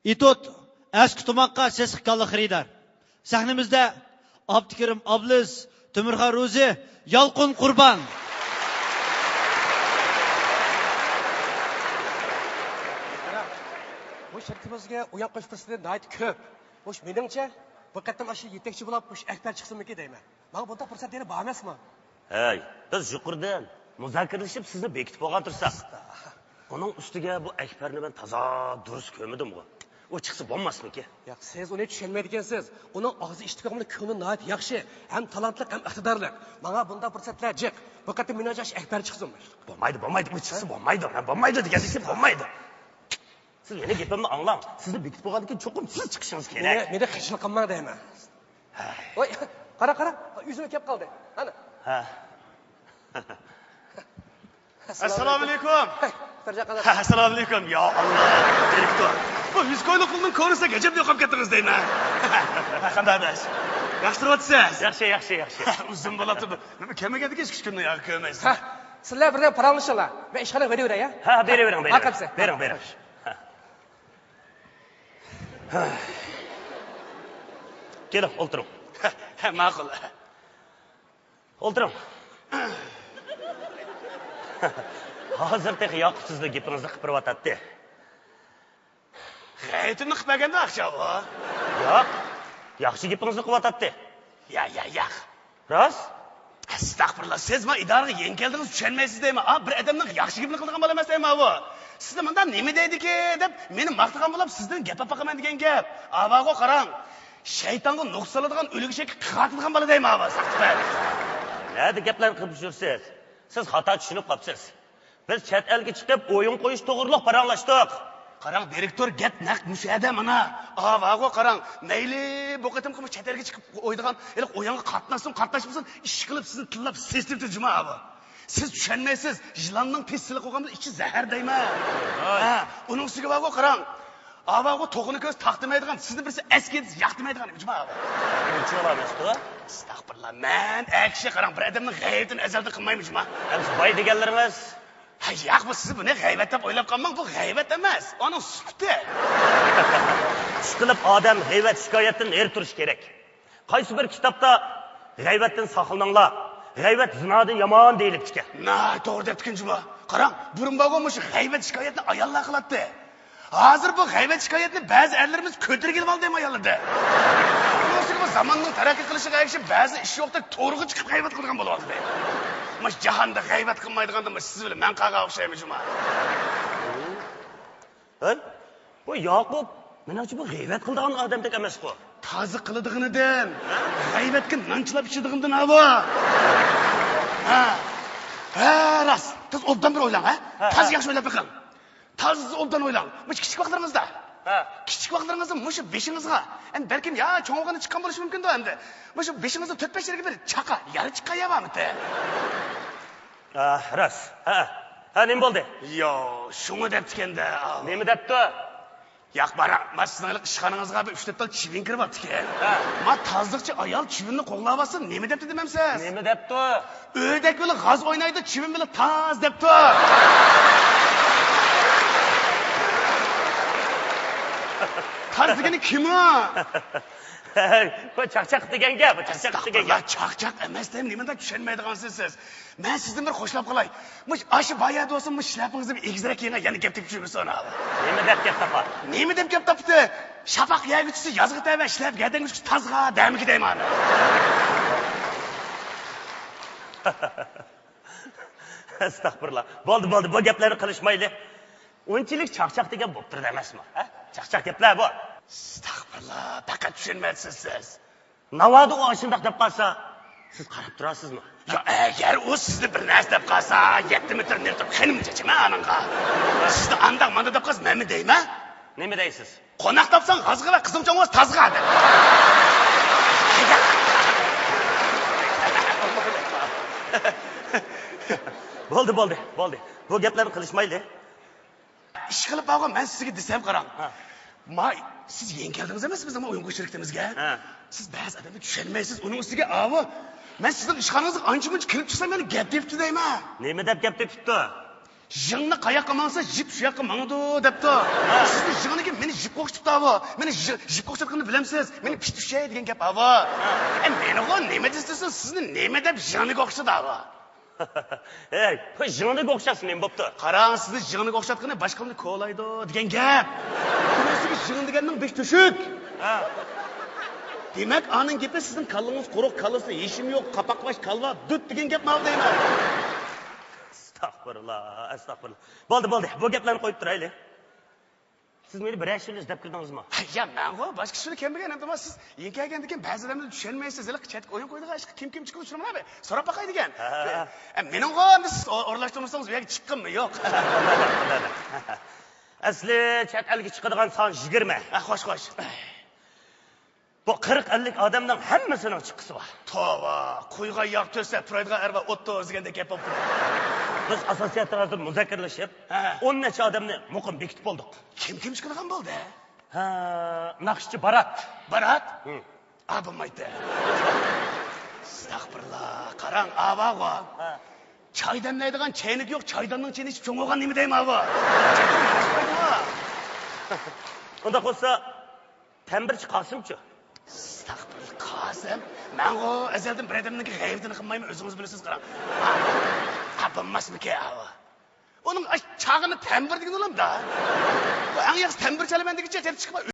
İtot, eski tumakka sesik kallı xaridar. Sahnimizde Abdikerim Abliz, Tümürha Ruzi, Yalqın Qurban. Bu şirketimizge uyan qo'sh fursati nayt ko'p. Bu meningcha bu qattam aşı yetakchi bo'lib bu akbar chiqsinmiki deyman. Mana bunda fursat yana bor emasmi? Hey, biz yuqoridan muzokaralashib sizni bekitib olgan tursak. Uning ustiga bu akbarni men toza durust ko'rmadim-ku. O chiqsa bo'lmasmiki? Yo'q, siz uni tushunmaydigansiz. Uning og'zi eshitganini ko'ngli nayt yaxshi, ham talantli, ham iqtidorli. Mana bunda fursatlar jiq. Bu qattam menojash akbar chiqsin. Bo'lmaydi, bu chiqsa bo'lmaydi. Men bo'lmaydi deganingizga bo'lmaydi. Siz meni gapimni anglang. Sizni bekitib olgandan keyin cho'qim siz chiqishingiz kerak. Meni qiyinchilik qilma deyman. Voy, qara, yuzim kelib qoldi. Ana. Ha. Assalomu alaykum. Assalomu alaykum. Ya Allah, direktor. Bu Yuzko'yli qulning ko'rsa gajab yo'qib ketdingiz deyman. Qanday adash? Yaxshi turibsiz? Yaxshi. Uzun bo'ladi. Nima kelmagandik hech kunni yo'q ko'rmaysiz. Ha, sizlar birdan paralashinglar. Men ishxona beraveray, ya. Ha, beravering. Bering. Keling, o'tiring. Ma'qul. O'tiring. Hozirda yoqibsizlik gapingizni qipiryotadi. G'aytini qilmaganda axshabo. Yo'q. Yaxshi gapingizni qilyotadi. Yo'q. Rost? Astag'firullah, siz men idoraga yangi keldingiz, tushunmaysiz deyman. Bir odamning yaxshi gapini qilgan bo'la emas deyman bu. Sizni bundan nima deydiki deb meni maqtagan bo'lib, sizdan gap topaqaman degan gap. Avago qarang. Shaytonga nuqsoladigan o'ligishga qatilgan bo'la deyman bu. Nima gaplarni qilib yursiz? Siz xato tushunib qolibsiz. Biz chet elga chiqib o'yin qo'yish to'g'riliq paranglashdik. Qarang, direktor gap naq mushada mana. Avago qarang. Mayli bu qatim qilib chet elga chiqib o'ydigan, o'yinga qatnashmasin, ish qilib sizni tillab sestirib turjima bu. Siz tushunmaysiz. Yılanning pisliq qo'yganida ichi zahar deyman. Ha, uning ustiga vago qarang. Avago to'g'ini ko'z taqdimaydigan, sizni birisi askiz yaqtimaydigan ijmo. Buncha emas-ku? Astag'firullah. Men akshi qarang, bir odamning g'aybatini azalda qilmaymiz ma. Siz boy deganlarimiz. Ha, yo'q, bu siz buni g'aybat deb o'ylab qolmang, bu g'aybat emas. Uning sufti. Ishqilib odam g'aybat shikoyatdan turish kerak. Qaysi bir kitobda g'aybatdan saqlaninglar. G'aybat zinodan yomon deyilib chiqgan. To'g'ri debdingiz juma. Qarang, burun bo'lgan shu g'aybat shikoyatni ayollar qiladi. Hozir bu g'aybat shikoyatni ba'zi erlarimiz ko'tarib oldi deyman ayollarda. Bunisiga bu zamonning taraqqiy qilishiga ergashib ba'zi ish yo'qda to'g'ri chiqib g'aybat qilgan bo'lyapti. Mas jahonda g'aybat qilmaydiganda siz bilan men qaga o'xshaymiz juma. Hey, bu Yoqub menimcha bu g'aybat qiladigan odamdek emas-ku. Tozi qiladiganidan, g'aybatga nanchilab ichadiganidan bu. Ha, rost. Siz obdan bir o'ylang, ha? Tozi yaxshi o'ylab baqiring. Tozi obdan o'ylang. Mush kichik vaqtlaringizda. Kichik vaqtlaringizda mush beshingizga, endi balkim ya cho'ng'og'ini chiqqan bo'lishi mumkin-da endi. Mush beshingizda 4-5 yerga bir chaqa, yari chiqqan yavamidi. Rost. Ha, nima bo'ldi? Yo, shuni debdi-kenda. Nima debdi? Yo'q, bara, men sizning ishxonangizga bir 3 tal chivin kirib o'tdi-ki. Men tozliqchi ayol chivinni qo'g'lab olsa, nima debdi demamsiz? Nima debdi? O'ydak bilan g'oz o'ynaydi, chivin bilan toz debdi. Toz degani kim u? Bu chaqchaq degan gap, chaqchaq emas deb nimada tushunmaydigansiz siz. Men sizdan bir xo'shlab qolay. Mush ashi bayat bo'lsin, mush shlapingizni bir egizrak yana gap tushunirsiz ona. Nima deb gap topar? Nima deb gap topdi? Shafaq yag'ichisi yozg'i tava ishlab gadingiz tozg'a damiki deyman. Astag'firullah. Bo'ldi, bu gaplarni qilishmayli. Unchalik chaqchaq degan bo'p turdi emasmi? Ha? Chaqchaq gaplar bu. Astag'firullah, faqat tushunmaysiz siz. Navoda u shunday deb qolsa, siz qarab turasizmi? Yo, agar u sizni bir narsa deb qolsa, 7 metr nima turib qanimcha ananga. Sizni andaq manda deb qolsa, nima deyman? Nima deysiz? Qo'noq topsang g'azg'a va qizimcha o'z tozg'a deb. Bo'ldi. Bu gaplarni qilishmayli. Ish qilib bo'lgan, men sizga desam qarang. Siz yeng keldingiz emas biz o'yin qo'shirikdimizga. Siz ba'zi odamni tushunmaysiz. Uning ustiga avo. Men sizning ishxonangizga ancha-muncha kirib chiqsam, meni gap debdi deyman. Nima deb gap debdi? Jingni qayoqqa mangsa, jip shu yoqqa mangdi debdi. Sizni jingniga meni jipga o'xshatibdi abo. Meni jipga o'xshatganini bilamsiz. Meni pishtushay degan gap abo. Meni nima deysiz? Sizni nima deb joniga o'xshadi abo? Ey, bu joniga o'xshasin nima bo'pti? Qarang, sizni joniga o'xshatgani boshqani ko'laydi degan gap. Bunisiga jig'in deganning besh tushuk. Ha. Demak, aning gapi sizning kallangiz quruq, kallasida yeshim yo'q, qapaqlash kalva dut degan gap mal deyman. Astagfirullah, astagfirullah. Bo'ldi, bu gaplarni qo'yib turaylik. Siz meni bir ashula deb kirdingizmi? Ya, men boshqa kishini kim bilgan endi siz yenkagandan keyin ba'zi odamlar tushunmaysiz, hali chatga o'yin qo'ydigan ishqa kim chiqib tushirmadi. So'rab boqay degan. Mening siz o'rlashtirmasangiz bu yerga chiqqanmi? Yo'q. Asli chat elga chiqadigan son 20. Xo'sh. Bu 40-50 odamning hammasining chiqqisi bor. Tova, qo'yga yog' to'sa, turadigan arba 30 deganda gap bo'lib turadi. Biz asosiyatlarda muzokaralashib, 10 necha odamni muqim bekitib oldik. Kim chiqadigan bo'ldi? Ha, naqshchi Barat. Barat? Bo'lmaydi. Astagfirullah. Qarang, avago. Choy damlaydigan chaynik yo'q, choydanning chayni ichib cho'ng'olgan nima deyman avo? Unda qo'ysa Tambirchi Qosimchi. Astagfirullah, Qosim. Men azaldan bir odamning g'aybini qilmayman, o'zingiz bilasiz qarang. Bo'lmasmiki avo. Uning chag'ini tambir degan olamda. Bu eng yaxshi tambir chalaman degicha chiqib